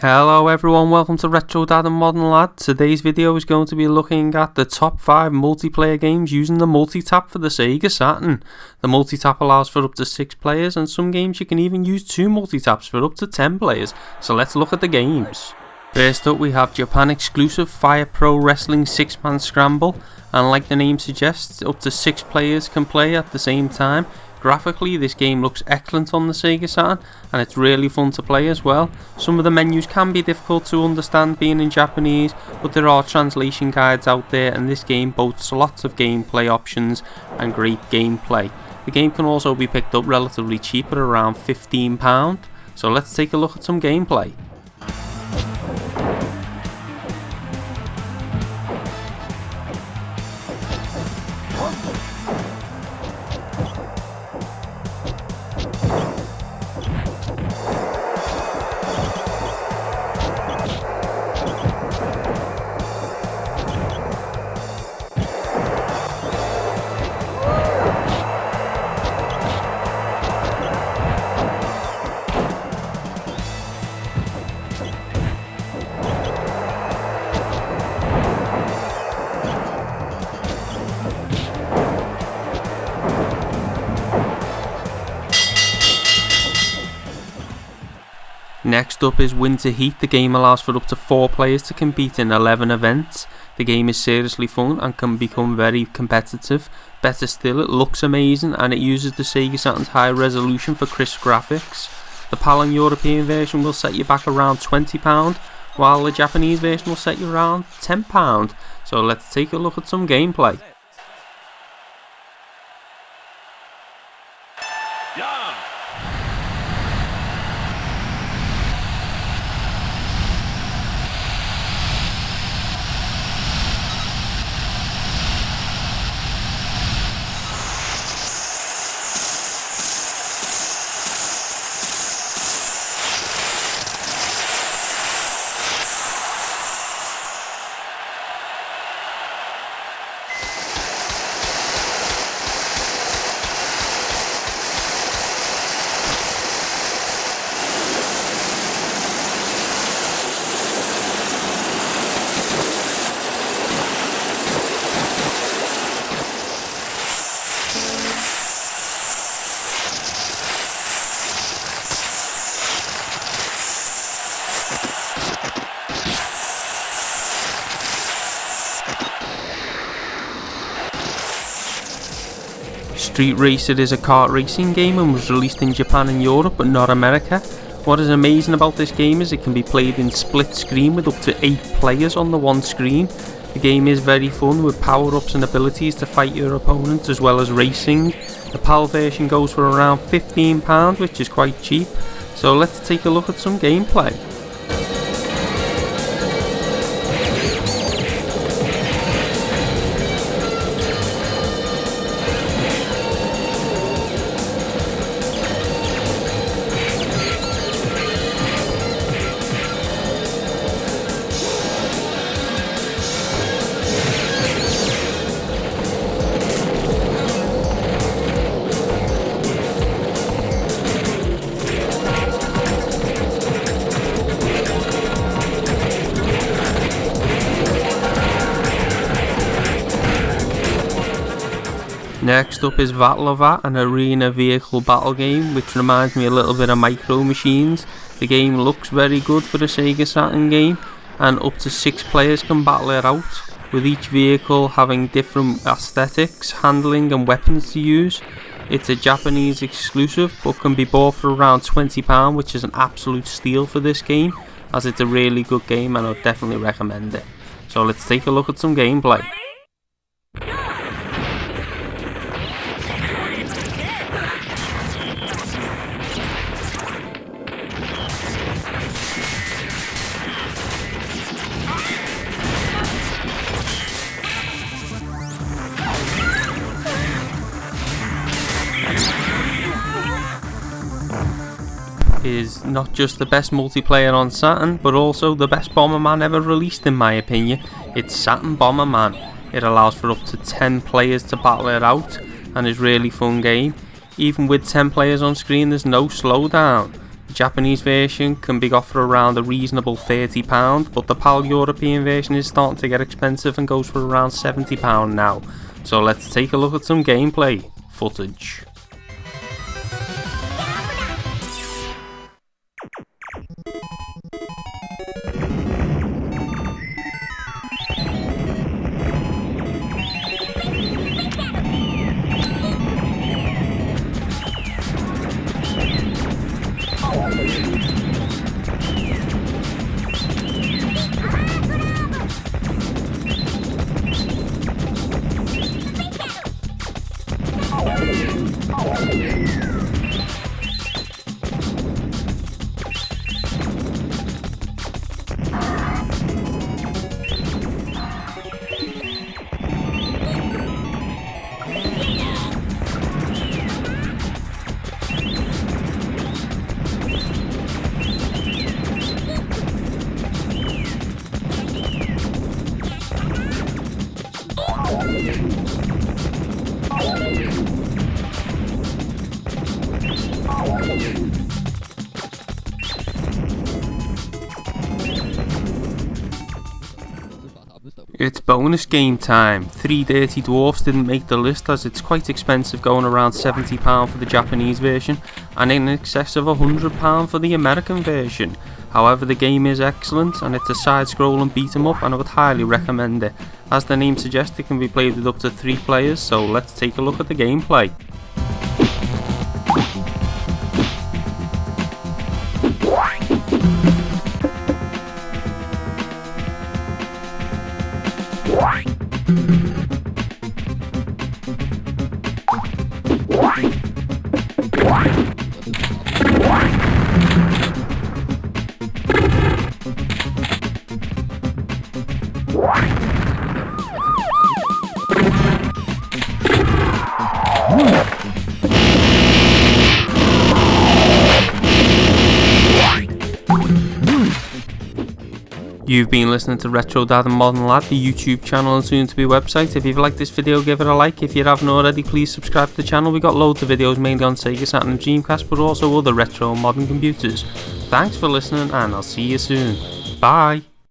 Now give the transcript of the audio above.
Hello everyone, welcome to Retro Dad and Modern Lad. Today's video is going to be looking at the top 5 multiplayer games using the multi-tap for the Sega Saturn. The multi-tap allows for up to 6 players, and some games you can even use 2 multi-taps for up to 10 players. So let's look at the games. First up we have Japan exclusive Fire Pro Wrestling 6-man scramble, and like the name suggests, up to 6 players can play at the same time. Graphically, this game looks excellent on the Sega Saturn, and it's really fun to play as well. Some of the menus can be difficult to understand being in Japanese, but there are translation guides out there, and this game boasts lots of gameplay options and great gameplay. The game can also be picked up relatively cheap at around £15, so let's take a look at some gameplay. Next up is Winter Heat. The game allows for up to 4 players to compete in 11 events. The game is seriously fun and can become very competitive. Better still, it looks amazing and it uses the Sega Saturn's high resolution for crisp graphics. The PAL and European version will set you back around £20, while the Japanese version will set you around £10. So let's take a look at some gameplay. StreetRace is a kart racing game and was released in Japan and Europe but not America. What is amazing about this game is it can be played in split screen with up to 8 players on the one screen. The game is very fun with power-ups and abilities to fight your opponents as well as racing. The PAL version goes for around £15, which is quite cheap. So let's take a look at some gameplay. Next up is Valluvar, an arena vehicle battle game which reminds me a little bit of Micro Machines. The game looks very good for a Sega Saturn game, and up to 6 players can battle it out, with each vehicle having different aesthetics, handling and weapons to use. It's a Japanese exclusive but can be bought for around £20, which is an absolute steal for this game, as it's a really good game and I'd definitely recommend it. So let's take a look at some gameplay. Is not just the best multiplayer on Saturn, but also the best Bomberman ever released in my opinion. It's Saturn Bomberman. It allows for up to 10 players to battle it out and is really fun game. Even with 10 players on screen, there's no slowdown. The Japanese version can be got for around a reasonable £30, but the PAL European version is starting to get expensive and goes for around £70 now. So let's take a look at some gameplay footage. It's bonus game time. 3 Dirty Dwarfs didn't make the list as it's quite expensive, going around £70 for the Japanese version and in excess of £100 for the American version. However, the game is excellent and it's a side-scrolling beat 'em up and I would highly recommend it. As the name suggests, it can be played with up to 3 players, so let's take a look at the gameplay. You've been listening to Retro Dad and Modern Lad, the YouTube channel and soon to be website. If you've liked this video, give it a like. If you haven't already, please subscribe to the channel. We've got loads of videos mainly on Sega, Saturn and Dreamcast, but also other retro and modern computers. Thanks for listening and I'll see you soon. Bye.